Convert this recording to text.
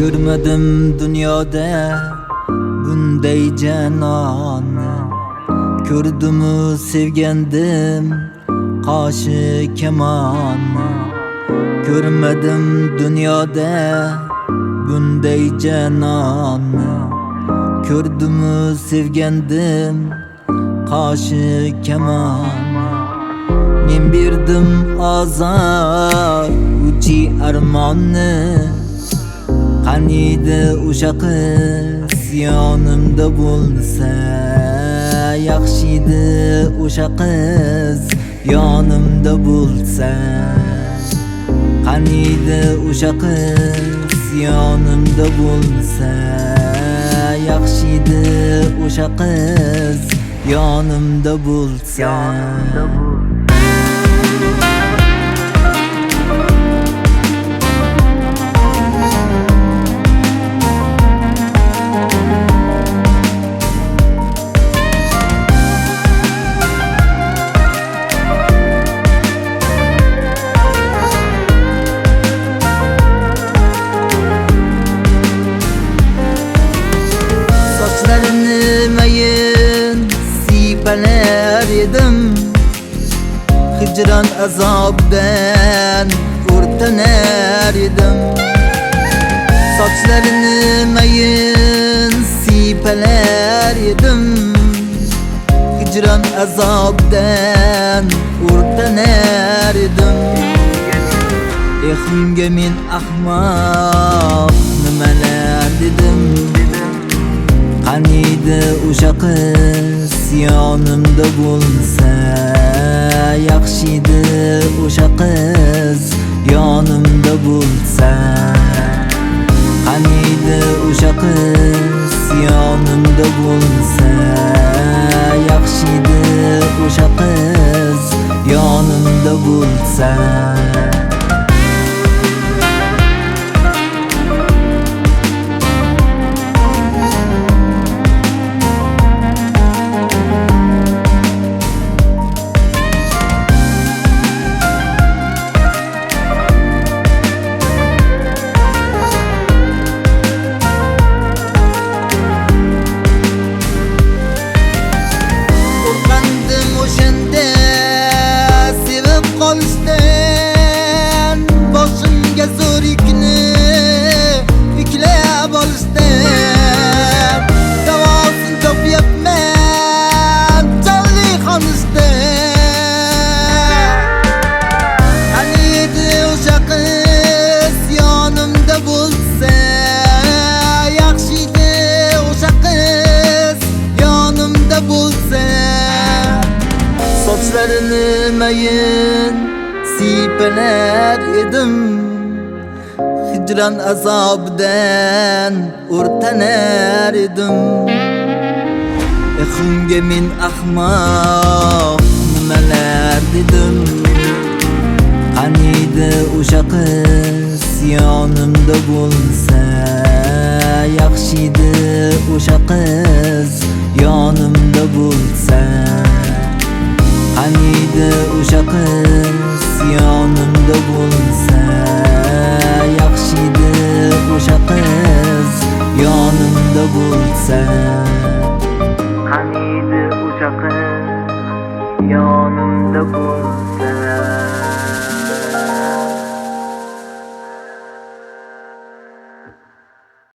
Ko'rmadim dunyoda bunday janonni. Ko'rdimu sevgandim qoshi kamonni. Ko'rmadim dunyoda bunday janonni. Ko'rdimu sevgandim qoshi kamonni. Men berdim azar uchi armonni. Qaniydi o'sha qiz yonimda bo'lsa, yaxshiydi o'sha qiz yonimda bo'lsa. Qaniydi o'sha qiz yonimda bo'lsa, yaxshiydi o'sha qiz yonimda bo'lsa. Mayin sipalar edim, hicran azobdan o'rtanar edim. Sochlarini mayin sipalar edim, hicran azobdan o'rtanar edim. Unga men ahmoq nimalar dedim. Qaniydi o'sha qiz yonimda bo'lsa, yaxshiydi o'sha qiz yonimda bo'lsa. Qaniydi o'sha qiz yonimda bo'lsa, yaxshiydi o'sha qiz yonimda bo'lsa. Boshimga zo'r yukni yuklab olishdan, davosini topyapman jonli xonishdan. Qaniydi o'sha qiz yonimda bo'lsa, yaxshiydi o'sha qiz yonimda bo'lsa. Sochlarini mayin sipalar edim, hicran azobidan o'rtanar edim. Unga men ahmoq nimalar dedim. Qaniydi o'sha qiz yonimda bo'lsa, yaxshiydi o'sha qiz yonimda bo'lsa. Qaniydi o'sha qiz yonimda bo'lsa, yaxshiydi o'sha qiz yonimda bo'lsa. Qaniydi o'sha qiz yonimda bo'lsa.